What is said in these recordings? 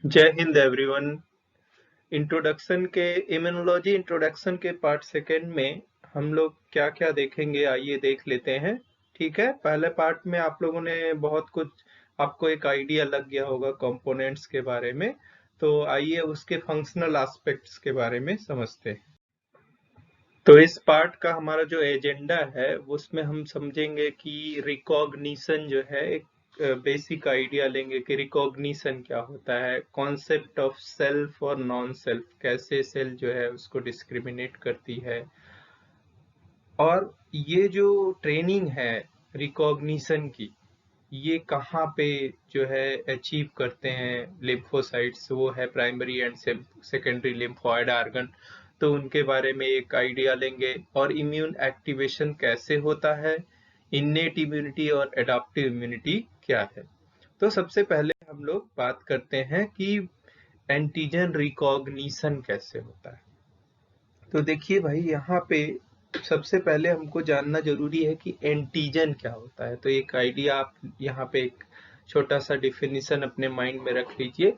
जय Hind everyone. Introduction के immunology introduction के पार्ट सेकेंड में हम लोग क्या क्या देखेंगे, आइए देख लेते हैं। ठीक है, पहले पार्ट में आप लोगों ने बहुत कुछ, आपको एक आइडिया लग गया होगा कंपोनेंट्स के बारे में। तो आइए उसके फंक्शनल एस्पेक्ट्स के बारे में समझते हैं। तो इस पार्ट का हमारा जो एजेंडा है उसमें हम समझेंगे कि रिकॉग्निशन जो है, एक बेसिक आइडिया लेंगे कि रिकॉग्निशन क्या होता है, कॉन्सेप्ट ऑफ सेल्फ और नॉन सेल्फ, कैसे सेल जो है उसको डिस्क्रिमिनेट करती है। और ये जो ट्रेनिंग है रिकॉग्निशन की, ये कहाँ पे जो है अचीव करते हैं लिम्फोसाइट्स, वो है primary and secondary lymphoid organ. तो उनके बारे में एक आइडिया लेंगे। और इम्यून एक्टिवेशन कैसे होता है, इन्नेट इम्यूनिटी और एडाप्टिव इम्यूनिटी क्या है। तो सबसे पहले हम लोग बात करते हैं कि एंटीजन रिकॉग्निशन कैसे होता है। तो देखिए भाई, यहाँ पे सबसे पहले हमको जानना जरूरी है कि एंटीजन क्या होता है। तो एक आइडिया आप यहाँ पे एक छोटा सा डिफिनीशन अपने माइंड में रख लीजिए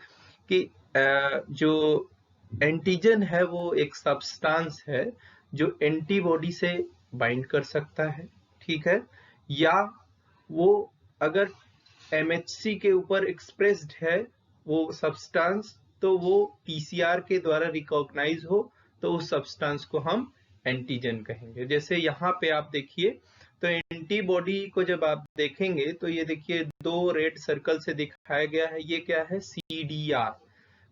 कि जो एंटीजन है वो एक सब्सटेंस है जो एंटीबॉडी से बाइंड कर सकता है, ठीक है, या वो अगर एमएचसी के ऊपर एक्सप्रेस्ड है वो सब्सटेंस, तो वो पीसीआर के द्वारा रिकॉग्नाइज हो, तो उस सब्सटेंस को हम एंटीजन कहेंगे। जैसे यहाँ पे आप देखिए, तो एंटीबॉडी को जब आप देखेंगे तो ये देखिए दो रेड सर्कल से दिखाया गया है, ये क्या है, सीडीआर,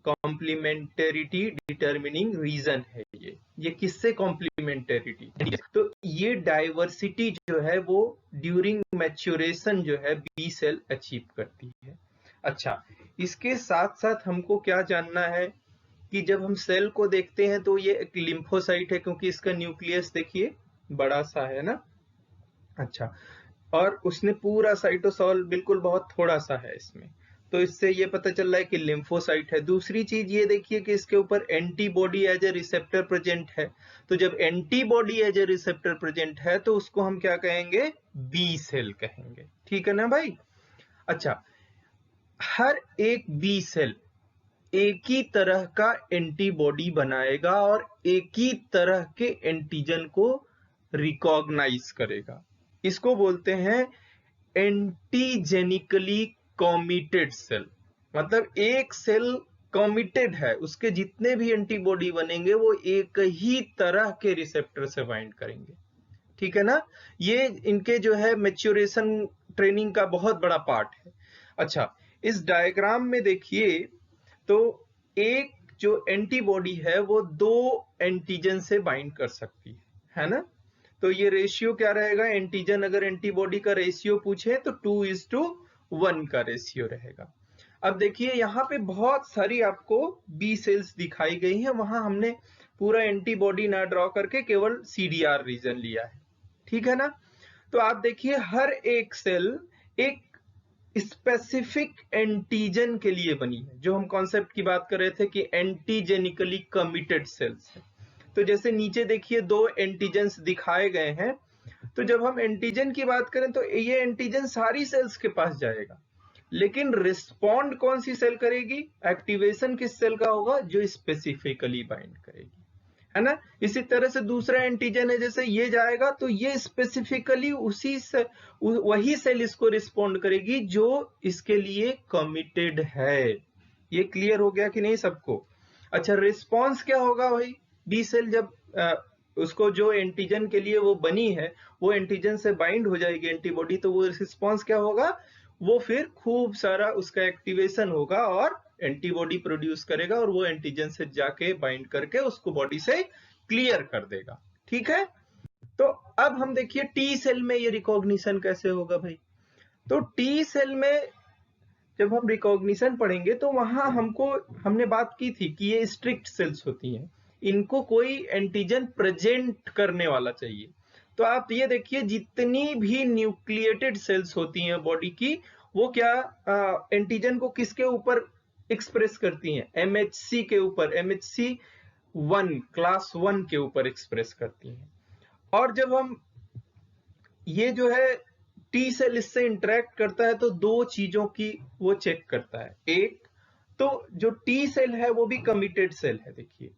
कॉम्प्लीमेंटेरिटी डिटर्मिनिंग रीजन है। ये किससे कॉम्प्लीमेंटेरिटी, तो ये डाइवर्सिटी जो है वो ड्यूरिंग मैच्योरेशन जो है बी सेल अचीव करती है। अच्छा, इसके साथ साथ हमको क्या जानना है कि जब हम सेल को देखते हैं तो ये एक लिम्फोसाइट है, क्योंकि इसका न्यूक्लियस देखिए बड़ा सा है ना। अच्छा, और उसने पूरा साइटोसॉल बिल्कुल बहुत थोड़ा सा है इसमें, तो इससे ये पता चल रहा है कि लिम्फोसाइट है। दूसरी चीज ये देखिए कि इसके ऊपर antibody as a receptor present है। तो जब antibody as a receptor present है तो उसको हम क्या कहेंगे, बी सेल कहेंगे। ठीक है ना भाई। अच्छा, हर एक बी सेल एक ही तरह का एंटीबॉडी बनाएगा और एक ही तरह के एंटीजन को रिकॉग्नाइज करेगा। इसको बोलते हैं एंटीजेनिकली कॉमिटेड सेल। मतलब एक सेल कॉमिटेड है, उसके जितने भी एंटीबॉडी बनेंगे वो एक ही तरह के रिसेप्टर से बाइंड करेंगे। ठीक है ना। ये इनके जो है मैच्योरेशन ट्रेनिंग का बहुत बड़ा पार्ट है। अच्छा, इस डायग्राम में देखिए, तो एक जो एंटीबॉडी है वो दो एंटीजन से बाइंड कर सकती है ना। तो ये रेशियो क्या रहेगा, एंटीजन अगर एंटीबॉडी का रेशियो पूछे तो 2:1 का रेशियो रहेगा। अब देखिए यहाँ पे बहुत सारी आपको बी सेल्स दिखाई गई हैं, वहां हमने पूरा एंटीबॉडी ना ड्रॉ करके केवल सीडीआर रीजन लिया है, ठीक है ना। तो आप देखिए हर एक सेल एक स्पेसिफिक एंटीजन के लिए बनी है। जो हम कॉन्सेप्ट की बात कर रहे थे कि एंटीजेनिकली कमिटेड सेल्स है। तो जैसे नीचे देखिए दो एंटीजेंस दिखाए गए हैं, तो जब हम एंटीजन की बात करें तो ये एंटीजन सारी सेल्स के पास जाएगा, लेकिन रिस्पॉन्ड कौन सी सेल करेगी, एक्टिवेशन किस सेल का होगा, जो स्पेसिफिकली बाइंड करेगी, है ना। इसी तरह से दूसरा एंटीजन है, जैसे ये जाएगा तो ये स्पेसिफिकली उसी से वही सेल इसको रिस्पॉन्ड करेगी जो इसके लिए कमिटेड है। ये क्लियर हो गया कि नहीं सबको। अच्छा, रिस्पॉन्स क्या होगा भाई, बी सेल जब उसको जो एंटीजन के लिए वो बनी है वो एंटीजन से बाइंड हो जाएगी एंटीबॉडी, तो वो रिस्पॉन्स क्या होगा, वो फिर खूब सारा उसका एक्टिवेशन होगा और एंटीबॉडी प्रोड्यूस करेगा और वो एंटीजन से जाके बाइंड करके उसको बॉडी से क्लियर कर देगा। ठीक है। तो अब हम देखिए टी सेल में ये रिकॉग्निशन कैसे होगा भाई। तो टी सेल में जब हम रिकॉग्निशन पढ़ेंगे तो वहां हमने बात की थी कि ये स्ट्रिक्ट सेल्स होती हैं, इनको कोई एंटीजन प्रेजेंट करने वाला चाहिए। तो आप ये देखिए जितनी भी न्यूक्लिएटेड सेल्स होती हैं बॉडी की, वो क्या एंटीजन को किसके ऊपर एक्सप्रेस करती हैं, एमएचसी के ऊपर, एमएचसी 1 क्लास 1 के ऊपर एक्सप्रेस करती हैं। और जब हम ये जो है टी सेल इससे इंटरेक्ट करता है तो दो चीजों की वो चेक करता है। एक तो जो टी सेल है वो भी कमिटेड सेल है। देखिए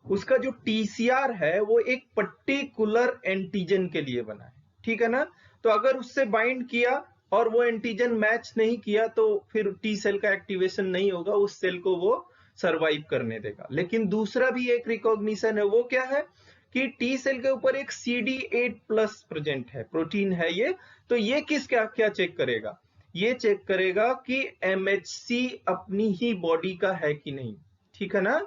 उसका जो टीसीआर है वो एक पर्टिकुलर एंटीजन के लिए बना है, ठीक है ना। तो अगर उससे बाइंड किया और वो एंटीजन मैच नहीं किया तो फिर टी सेल का एक्टिवेशन नहीं होगा, उस सेल को वो सरवाइव करने देगा। लेकिन दूसरा भी एक रिकॉग्निशन है, वो क्या है कि टी सेल के ऊपर एक CD8+ प्रेजेंट है, प्रोटीन है ये। तो ये किस क्या क्या चेक करेगा, ये चेक करेगा कि MHC अपनी ही बॉडी का है कि नहीं, ठीक है ना।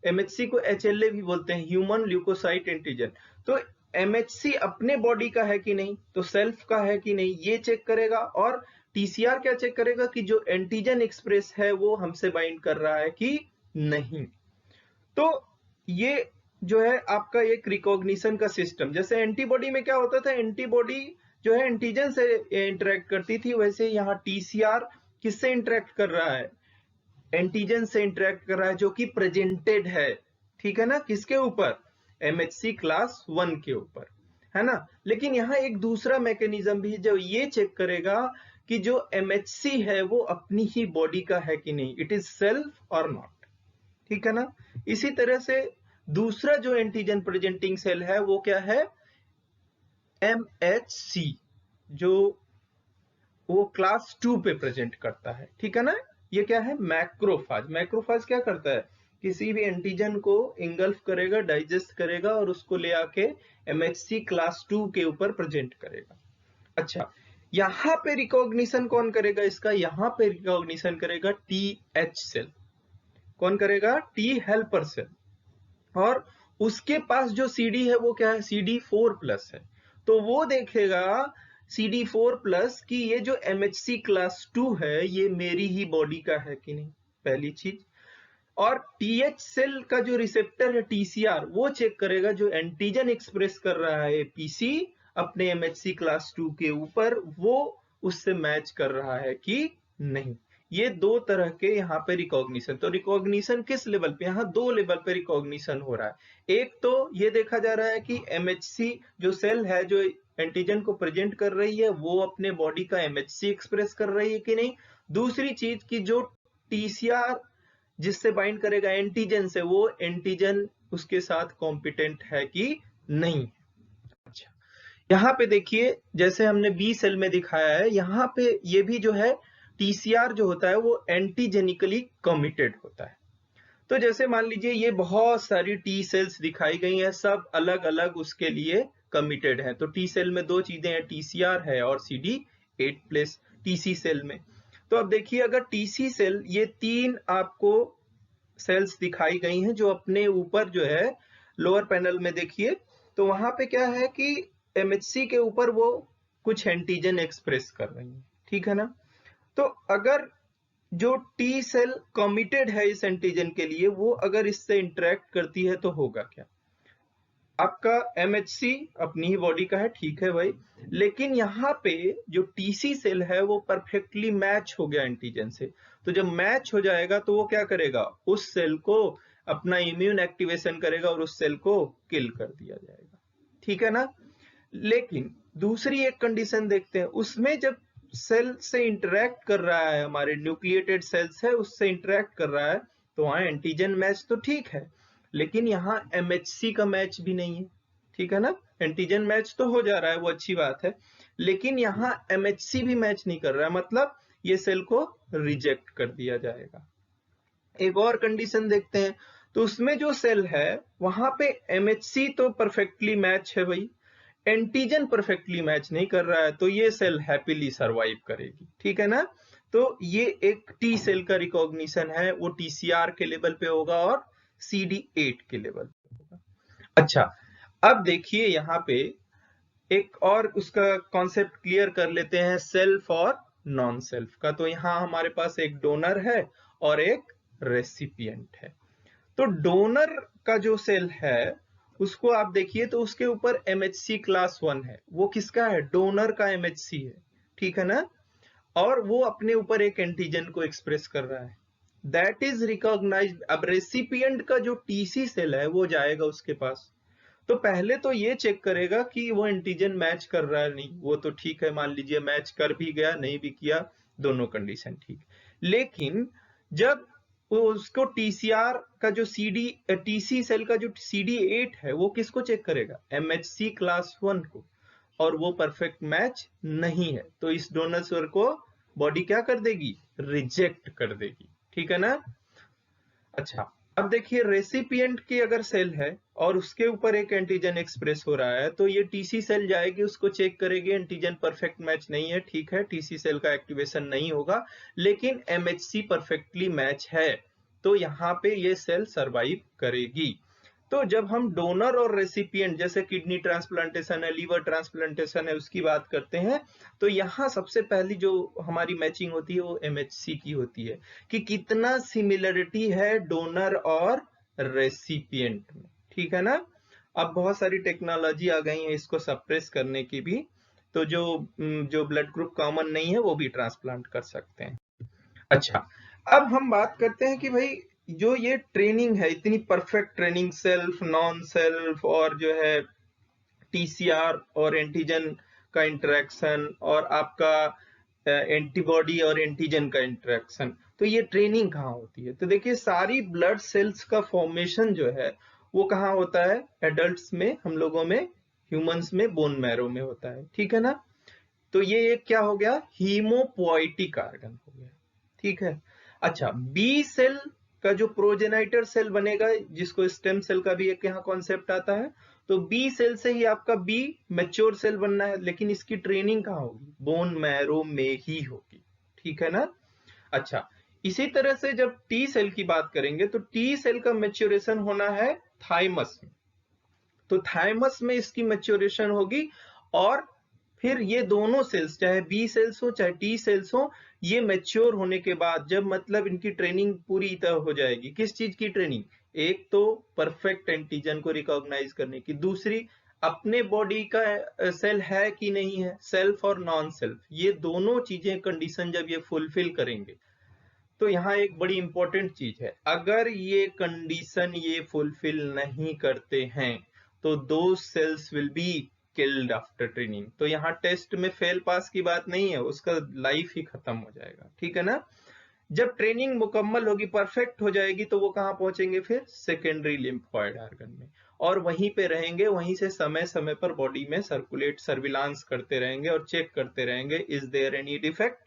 MHC को HLA भी बोलते हैं, ह्यूमन ल्यूकोसाइट एंटीजन। तो MHC अपने बॉडी का है कि नहीं, तो सेल्फ का है कि नहीं, ये चेक करेगा। और TCR क्या चेक करेगा कि जो एंटीजन एक्सप्रेस है वो हमसे बाइंड कर रहा है कि नहीं। तो ये जो है आपका एक रिकॉग्निशन का सिस्टम। जैसे एंटीबॉडी में क्या होता था, एंटीबॉडी जो है एंटीजन से इंटरेक्ट करती थी, वैसे यहाँ TCR किससे इंटरेक्ट कर रहा है, एंटीजन से इंटरेक्ट कर रहा है जो कि प्रेजेंटेड है, ठीक है ना, किसके ऊपर, MHC क्लास 1 के ऊपर, है ना। लेकिन यहाँ एक दूसरा मैकेनिज्म भी जो ये चेक करेगा कि जो MHC है वो अपनी ही बॉडी का है कि नहीं, इट इज सेल्फ और नॉट, ठीक है ना। इसी तरह से दूसरा जो एंटीजन प्रेजेंटिंग सेल है वो क्या है, MHC, जो वो क्लास 2 पे प्रेजेंट करता है, ठीक है ना। ये क्या है, मैक्रोफाज। मैक्रोफाज क्या करता है, किसी भी एंटीजन को इंगल्फ करेगा, डाइजेस्ट करेगा और उसको ले आके MHC क्लास 2 के ऊपर प्रेजेंट करेगा। अच्छा, यहाँ पे रिकॉग्निशन कौन करेगा इसका, यहाँ पे रिकॉग्निशन करेगा TH सेल। कौन करेगा, टी हेल्पर सेल। और उसके पास जो CD है वो क्या है, CD4+ है। तो वो देखेगा CD4+ कि ये जो MHC क्लास 2 है ये मेरी ही बॉडी का है कि नहीं, पहली चीज। और TH सेल का जो रिसेप्टर है TCR, वो चेक करेगा जो एंटीजन एक्सप्रेस कर रहा है PC अपने MHC क्लास 2 के ऊपर, वो उससे मैच कर रहा है कि नहीं। ये दो तरह के यहाँ पे रिकॉग्निशन। तो रिकॉग्निशन किस लेवल पे, यहाँ दो लेवल पे रिकॉग्निशन हो रहा है। एक तो ये देखा जा रहा है कि MHC जो सेल है जो एंटीजन को प्रेजेंट कर रही है वो अपने बॉडी का MHC एक्सप्रेस कर रही है कि नहीं। दूसरी चीज की जो TCR जिससे बाइंड करेगा एंटीजन से, वो एंटीजन उसके साथ कॉम्पिटेंट है कि नहीं। अच्छा, यहाँ पे देखिए जैसे हमने बी सेल में दिखाया है, यहाँ पे ये भी जो है TCR जो होता है वो एंटीजेनिकली कमिटेड होता है। तो जैसे मान लीजिए ये बहुत सारी टी सेल्स दिखाई गई हैं, सब अलग अलग उसके लिए कमिटेड है। तो टी सेल में दो चीजें हैं, TCR है और CD8+। TC सेल में तो अब देखिए अगर TC सेल, ये तीन आपको सेल्स दिखाई गई हैं जो अपने ऊपर जो है लोअर पैनल में देखिए, तो वहां पे क्या है कि MHC के ऊपर वो कुछ एंटीजन एक्सप्रेस कर रही है, ठीक है ना। तो अगर जो टी सेल कमिटेड है इस एंटीजन के लिए, वो अगर इससे इंटरेक्ट करती है तो होगा क्या, आपका MHC अपनी ही बॉडी का है, ठीक है भाई। लेकिन यहाँ पे जो TC सेल है वो परफेक्टली मैच हो गया एंटीजन से। तो जब मैच हो जाएगा तो वो क्या करेगा, उस सेल को अपना इम्यून एक्टिवेशन करेगा और उस सेल को किल कर दिया जाएगा, ठीक है ना। लेकिन दूसरी एक कंडीशन देखते हैं, उसमें जब सेल से इंटरेक्ट कर रहा है, हमारे न्यूक्लिएटेड सेल्स है उससे इंटरेक्ट कर रहा है, तो वहां एंटीजन मैच तो ठीक है, लेकिन यहाँ MHC का मैच भी नहीं है, ठीक है ना। एंटीजन मैच तो हो जा रहा है, वो अच्छी बात है, लेकिन यहाँ MHC भी मैच नहीं कर रहा है, मतलब ये सेल को रिजेक्ट कर दिया जाएगा। एक और कंडीशन देखते हैं, तो उसमें जो सेल है वहां पे MHC तो परफेक्टली मैच है भाई, एंटीजन परफेक्टली मैच नहीं कर रहा है, तो ये सेल हैप्पीली सरवाइव करेगी, ठीक है ना। तो ये एक टी सेल का रिकॉग्निशन है, वो TCR के लेवल पे होगा और CD8 के लेवल पे होगा। अच्छा, अब देखिए यहाँ पे एक और उसका कॉन्सेप्ट क्लियर कर लेते हैं, सेल्फ और नॉन सेल्फ का। तो यहाँ हमारे पास एक डोनर है और एक रेसिपिएंट है। तो डोनर का जो सेल है उसको आप देखिए तो उसके ऊपर MHC क्लास 1 है, वो किसका है, डोनर का MHC है, ठीक है ना। और वो अपने ऊपर एक एंटीजन को एक्सप्रेस कर रहा है, दैट इज रिकॉग्नाइज्ड। अब रेसिपिएंट का जो TC सेल है वो जाएगा उसके पास, तो पहले तो ये चेक करेगा कि वो एंटीजन मैच कर रहा है नहीं, वो तो ठीक है, मान लीजिए मैच कर भी गया नहीं भी किया, दोनों कंडीशन ठीक। लेकिन जब उसको टीसीआर का जो टीसी सेल का जो CD8 है वो किसको चेक करेगा, MHC क्लास 1 को, और वो परफेक्ट मैच नहीं है, तो इस डोनर स्वर को बॉडी क्या कर देगी, रिजेक्ट कर देगी। ठीक है ना। अच्छा, अब देखिए रेसिपिएंट की अगर सेल है और उसके ऊपर एक एंटीजन एक्सप्रेस हो रहा है, तो ये टीसी सेल जाएगी, उसको चेक करेगी, एंटीजन परफेक्ट मैच नहीं है, ठीक है, टीसी सेल का एक्टिवेशन नहीं होगा, लेकिन MHC परफेक्टली मैच है, तो यहाँ पे ये सेल सरवाइव करेगी। तो जब हम डोनर और रेसिपिएंट जैसे किडनी ट्रांसप्लांटेशन है, लीवर ट्रांसप्लांटेशन है, उसकी बात करते हैं, तो यहाँ सबसे पहली जो हमारी मैचिंग होती है वो MHC की होती है, कि कितना सिमिलरिटी है डोनर और रेसिपिएंट में। ठीक है ना। अब बहुत सारी टेक्नोलॉजी आ गई है इसको सप्रेस करने की भी, तो जो ब्लड ग्रुप कॉमन नहीं है वो भी ट्रांसप्लांट कर सकते हैं। अच्छा, अब हम बात करते हैं कि भाई जो ये ट्रेनिंग है, इतनी perfect training, self, non self, और जो है टीसीआर और एंटीजन का इंटरेक्शन, और आपका एंटीबॉडी और एंटीजन का इंटरेक्शन, तो ये ट्रेनिंग कहाँ होती है, तो देखिए सारी ब्लड सेल्स का फॉर्मेशन जो है वो कहाँ होता है, एडल्ट्स में, हम लोगों में, ह्यूमंस में बोन मैरो में होता है। ठीक है ना। तो ये एक क्या हो गया, हीमोपोइटिक ऑर्गन हो गया। ठीक है। अच्छा, बी सेल का जो प्रोजेनाइटर सेल बनेगा, जिसको स्टेम सेल का भी एक यहाँ कॉन्सेप्ट आता है, तो बी सेल से ही आपका बी मैच्योर सेल बनना है, लेकिन इसकी ट्रेनिंग कहाँ होगी, बोन मैरो में ही होगी। ठीक है ना। अच्छा, इसी तरह से जब टी सेल की बात करेंगे, तो टी सेल का मैच्योरेशन होना है थाइमस में, तो थाइमस में इसकी मैच्योरेशन होगी, और फिर ये दोनों सेल्स, चाहे बी सेल्स हो चाहे टी सेल्स हो, ये मैच्योर होने के बाद जब मतलब इनकी ट्रेनिंग पूरी तरह हो जाएगी, किस चीज की ट्रेनिंग, एक तो परफेक्ट एंटीजन को रिकॉग्नाइज करने की, दूसरी अपने बॉडी का सेल है कि नहीं है, सेल्फ और नॉन सेल्फ, ये दोनों चीजें कंडीशन जब ये फुलफिल करेंगे, तो यहाँ एक बड़ी इंपॉर्टेंट चीज है, अगर ये कंडीशन ये फुलफिल नहीं करते हैं, तो दो cells will be killed after training. तो यहाँ टेस्ट में फेल पास की बात नहीं है, उसका लाइफ ही खत्म हो जाएगा। ठीक है ना। जब ट्रेनिंग मुकम्मल होगी, परफेक्ट हो जाएगी, तो वो कहाँ पहुंचेंगे, फिर सेकेंडरी लिम्फोइड ऑर्गन में, और वहीं पे रहेंगे, वहीं से समय समय पर बॉडी में सर्कुलेट, सर्विलांस करते रहेंगे और चेक करते रहेंगे, is there any defect,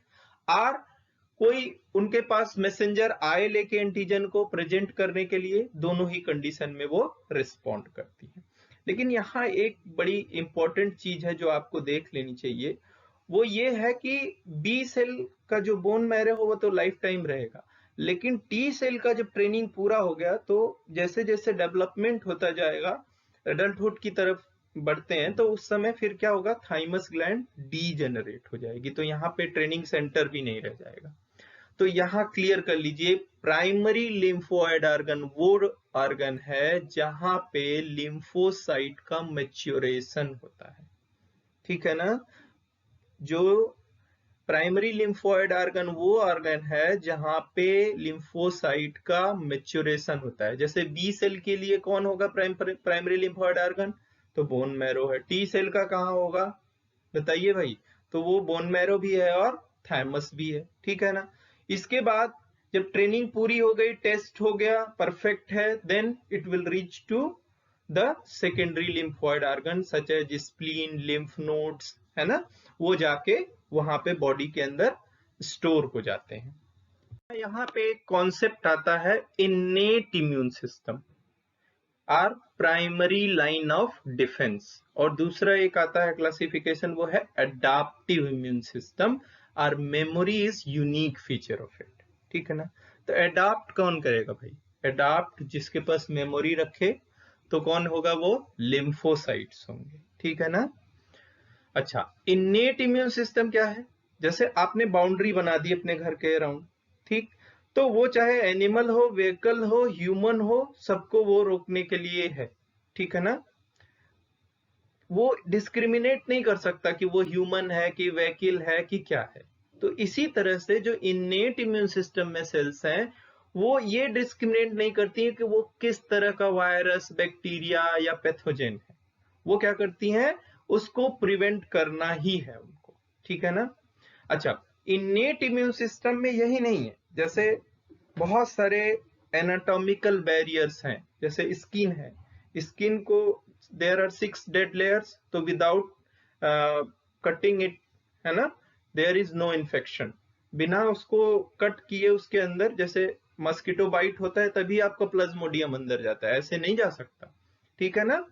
or कोई उनके पास मैसेंजर आए लेके एंटीजन को प्रेजेंट करने के लिए, दोनों ही कंडीशन में वो रिस्पॉन्ड करती है। लेकिन यहाँ एक बड़ी इंपॉर्टेंट चीज है जो आपको देख लेनी चाहिए, वो ये है कि बी सेल का जो बोन मैरो हो वो तो लाइफ टाइम रहेगा, लेकिन टी सेल का जब ट्रेनिंग पूरा हो गया, तो जैसे जैसे डेवलपमेंट होता जाएगा, एडल्टहुड की तरफ बढ़ते हैं, तो उस समय फिर क्या होगा, थाइमस ग्लैंड डीजेनरेट हो जाएगी, तो यहाँ पे ट्रेनिंग सेंटर भी नहीं रह जाएगा। तो यहाँ क्लियर कर लीजिए, प्राइमरी लिम्फोइड ऑर्गन वो ऑर्गन है जहां पे लिम्फोसाइट का मैच्योरेशन होता है। ठीक है ना। जो प्राइमरी लिम्फोइड ऑर्गन वो ऑर्गन है जहां पे लिम्फोसाइट का मैच्योरेशन होता है। जैसे बी सेल के लिए कौन होगा प्राइमरी लिम्फोइड ऑर्गन, तो बोन मैरो है। टी सेल का कहाँ होगा, बताइए भाई, तो वो बोन मैरो भी है और थाइमस भी है। ठीक है ना। इसके बाद जब ट्रेनिंग पूरी हो गई, टेस्ट हो गया, परफेक्ट है, then it will reach to the secondary lymphoid organ such as spleen, lymph nodes, है ना, वो जाके वहां पे बॉडी के अंदर स्टोर हो जाते हैं। यहाँ पे एक कॉन्सेप्ट आता है innate immune system, or primary line of defence, और दूसरा एक आता है क्लासिफिकेशन, वो है अडाप्टिव इम्यून सिस्टम, और memory is unique feature of it. ठीक है ना। तो अडाप्ट कौन करेगा भाई, अडाप्ट जिसके पास मेमोरी रखे, तो कौन होगा, वो लिम्फोसाइट्स होंगे। ठीक है ना। अच्छा, इन्नेट इम्यून सिस्टम क्या है, जैसे आपने बाउंड्री बना दी अपने घर के अराउंड, ठीक, तो वो चाहे एनिमल हो, व्हीकल हो, ह्यूमन हो, सबको वो रोकने के लिए है। ठीक है ना। वो डिस्क्रिमिनेट नहीं कर सकता कि वो ह्यूमन है कि व्हीकल है कि क्या है। तो इसी तरह से जो इन्नेट इम्यून सिस्टम में सेल्स हैं, वो ये डिस्क्रिमिनेट नहीं करती है कि वो किस तरह का वायरस, बैक्टीरिया या पैथोजेन है, वो क्या करती हैं, उसको प्रिवेंट करना ही है उनको। ठीक है ना। अच्छा, इन्नेट इम्यून सिस्टम में यही नहीं है, जैसे बहुत सारे एनाटॉमिकल बैरियर्स हैं, जैसे स्किन है, स्किन को देयर आर 6 डेड लेयर्स, तो विदाउट कटिंग इट, है ना, देयर इज नो इन्फेक्शन। बिना उसको कट किए उसके अंदर, जैसे मस्किटो बाइट होता है तभी आपका प्लाज्मोडियम अंदर जाता है, ऐसे नहीं जा सकता, ठीक है ना।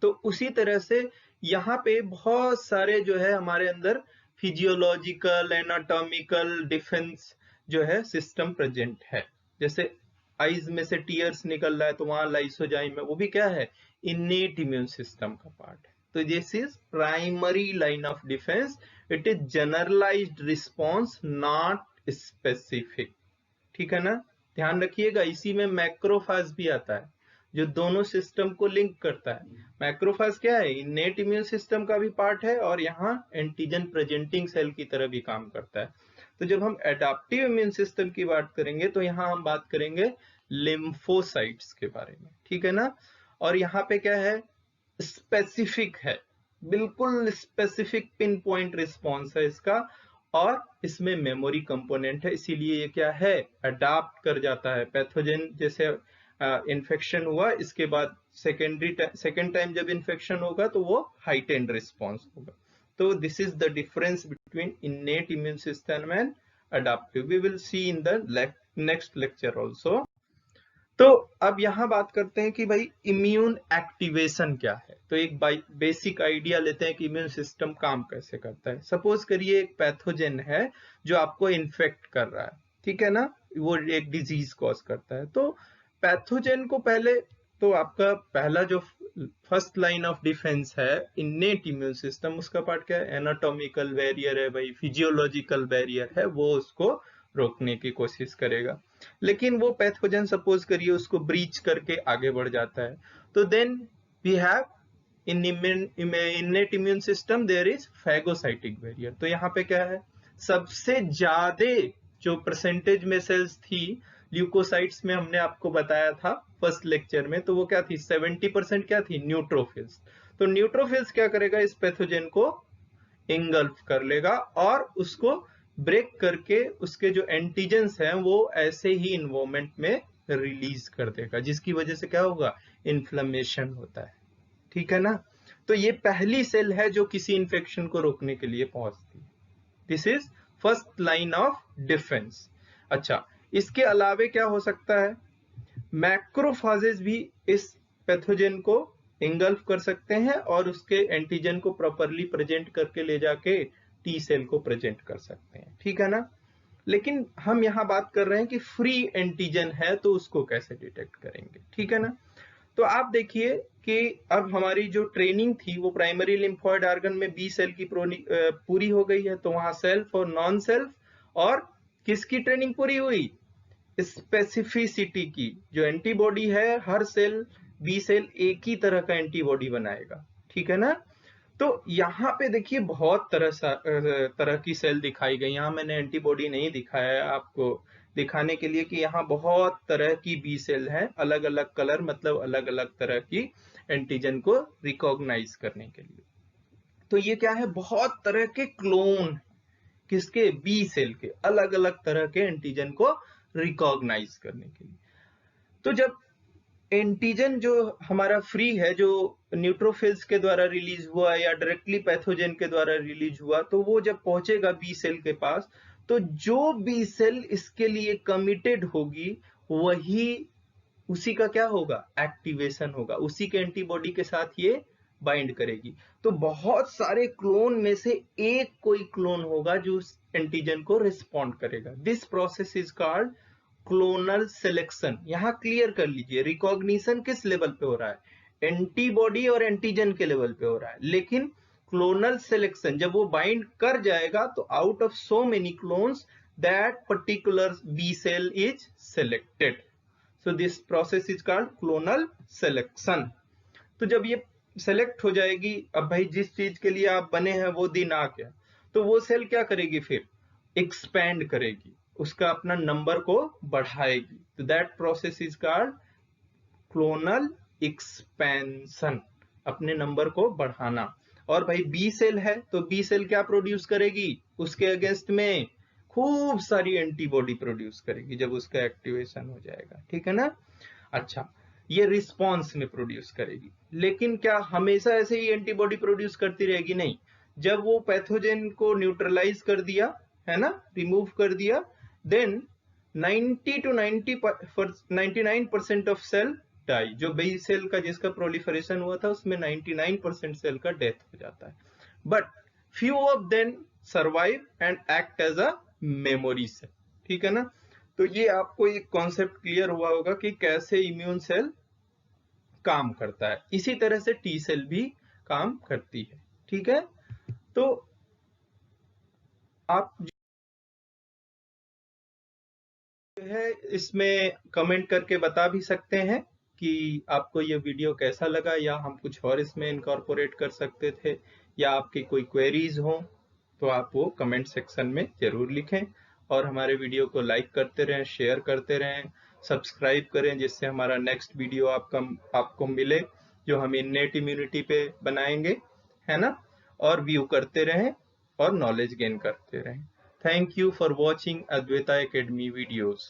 तो उसी तरह से यहाँ पे बहुत सारे जो है हमारे अंदर फिजियोलॉजिकल एनाटॉमिकल डिफेंस जो है सिस्टम प्रेजेंट है। जैसे आईज में से टीयर्स निकल रहा है तो वहां लाइसोजाइम है, वो भी क्या है, इनेट इम्यून सिस्टम का पार्ट है। तो this is primary line of defence, it is generalised response not specific, ठीक है ना। ध्यान रखिएगा, इसी में मैक्रोफाज भी आता है जो दोनों सिस्टम को लिंक करता है। मैक्रोफाज क्या है, इनेट इम्यून सिस्टम का भी पार्ट है और यहाँ एंटीजन प्रेजेंटिंग सेल की तरह भी काम करता है। तो जब हम एडाप्टिव इम्यून सिस्टम की बात करेंगे तो यहाँ हम बात करेंगे लिम्फोसाइट्स के बारे में, ठीक है ना। और यहाँ पे क्या है, स्पेसिफिक है, बिल्कुल स्पेसिफिक पिन पॉइंट रिस्पॉन्स है इसका, और इसमें मेमोरी कंपोनेंट है, इसीलिए ये क्या है, अडाप्ट कर जाता है। पैथोजन जैसे इन्फेक्शन हुआ, इसके बाद सेकेंड टाइम जब इन्फेक्शन होगा तो वो हाइटेंड रिस्पॉन्स होगा। तो this is the difference between innate immune system and adaptive, we will see in the next lecture also. तो अब यहाँ बात करते हैं कि भाई इम्यून एक्टिवेशन क्या है। तो एक बेसिक आइडिया लेते हैं कि इम्यून सिस्टम काम कैसे करता है। सपोज करिए एक पैथोजन है जो आपको इन्फेक्ट कर रहा है, ठीक है ना, वो एक डिजीज कॉज करता है। तो पैथोजन को पहले, तो आपका पहला जो फर्स्ट लाइन ऑफ डिफेंस है इनेट इम्यून सिस्टम, उसका पार्ट क्या है, एनाटॉमिकल बैरियर है भाई, फिजियोलॉजिकल बैरियर है, वो उसको रोकने की कोशिश करेगा। लेकिन वो पैथोजन सपोज करिए उसको ब्रीच करके आगे बढ़ जाता है, तो then we have in innate immune system there is phagocytic barrier. तो यहाँ पे क्या है, सबसे ज्यादा जो परसेंटेज में सेल्स थी ल्यूकोसाइट्स में, हमने आपको बताया था फर्स्ट लेक्चर में, तो वो क्या थी, 70% क्या थी, न्यूट्रोफिल्स। तो न्यूट्रोफिल्स क्या करेगा, इस पैथोजन को इंगल्फ कर लेगा और उसको ब्रेक करके उसके जो एंटीजेंस हैं वो ऐसे ही इन्वायरमेंट में रिलीज कर देगा, जिसकी वजह से क्या होगा, इन्फ्लेमेशन होता है, ठीक है ना। तो ये पहली सेल है जो किसी इंफेक्शन को रोकने के लिए पहुंचती है। This is first line of defence. अच्छा, इसके अलावे क्या हो सकता है, मैक्रोफाजेज भी इस पैथोजन को इंगल्फ कर सकते हैं और उसके एंटीजन को प्रॉपरली प्रेजेंट करके ले जाके टी सेल को प्रेजेंट कर सकते हैं, ठीक है ना। लेकिन हम यहाँ बात कर रहे हैं कि फ्री एंटीजन है तो उसको कैसे डिटेक्ट करेंगे, ठीक है ना। तो आप देखिए कि अब हमारी जो ट्रेनिंग थी वो प्राइमरी लिम्फोइड ऑर्गन में बी सेल की पूरी हो गई है, तो वहां सेल्फ और नॉन सेल्फ और किसकी ट्रेनिंग पूरी हुई, स्पेसिफिसिटी की। जो एंटीबॉडी है, हर सेल बी सेल एक ही तरह का एंटीबॉडी बनाएगा, ठीक है ना। तो यहाँ पे देखिए बहुत तरह की सेल दिखाई गई। यहाँ मैंने एंटीबॉडी नहीं दिखाया है आपको दिखाने के लिए कि यहाँ बहुत तरह की बी सेल है, अलग अलग कलर, मतलब अलग अलग तरह की एंटीजन को रिकॉग्नाइज करने के लिए। तो ये क्या है, बहुत तरह के क्लोन, किसके, बी सेल के, अलग अलग तरह के एंटीजन को रिकॉग्नाइज करने के लिए। तो जब एंटीजन जो हमारा फ्री है, जो न्यूट्रोफिल्स के द्वारा रिलीज हुआ या डायरेक्टली पैथोजन के द्वारा रिलीज हुआ, तो वो जब पहुंचेगा बी सेल के पास, तो जो बी सेल इसके लिए कमिटेड होगी वही, उसी का क्या होगा, एक्टिवेशन होगा, उसी के एंटीबॉडी के साथ ये बाइंड करेगी। तो बहुत सारे क्लोन में से एक कोई क्लोन होगा जो उस एंटीजन को रिस्पॉन्ड करेगा। This process is called clonal selection. यहाँ क्लियर कर लीजिए, रिकॉग्निशन किस लेवल पे हो रहा है, एंटीबॉडी और एंटीजन के लेवल पे हो रहा है, लेकिन क्लोनल सिलेक्शन जब वो बाइंड कर जाएगा तो out of so many clones that particular B cell is selected. So this process is called clonal selection. तो जब ये सेलेक्ट हो जाएगी, अब भाई जिस चीज के लिए आप बने हैं वो दिन आ गया, तो वो सेल क्या करेगी, फिर एक्सपैंड करेगी, उसका अपना नंबर को बढ़ाएगी। तो that process is called clonal expansion, अपने नंबर को बढ़ाना। और भाई बी सेल है तो बी सेल क्या प्रोड्यूस करेगी, उसके अगेंस्ट में खूब सारी एंटीबॉडी प्रोड्यूस करेगी जब उसका एक्टिवेशन हो जाएगा, ठीक है ना। अच्छा, ये रिस्पॉन्स में प्रोड्यूस करेगी, लेकिन क्या हमेशा ऐसे ही एंटीबॉडी प्रोड्यूस करती रहेगी? नहीं। जब वो पैथोजन को न्यूट्रलाइज कर दिया, है ना, रिमूव कर दिया, then 90 to 99% of cell die. जो बी सेल का जिसका प्रोलिफरेशन हुआ था उसमें 99% सेल का डेथ हो जाता है, but few of them survive and act as a memory cell, ठीक है ना। तो ये आपको एक कॉन्सेप्ट क्लियर हुआ होगा कि कैसे इम्यून सेल काम करता है। इसी तरह से टी सेल भी काम करती है, ठीक है। तो आप जो है इसमें कमेंट करके बता भी सकते हैं कि आपको ये वीडियो कैसा लगा, या हम कुछ और इसमें इनकॉर्पोरेट कर सकते थे, या आपकी कोई क्वेरीज हो तो आप वो कमेंट सेक्शन में जरूर लिखें। और हमारे वीडियो को लाइक करते रहें, शेयर करते रहें, सब्सक्राइब करें, जिससे हमारा नेक्स्ट वीडियो आपको मिले जो हम इन्नेट इम्यूनिटी पे बनाएंगे, है ना। और व्यू करते रहें और नॉलेज गेन करते रहें। Thank you for watching Advaita academy videos.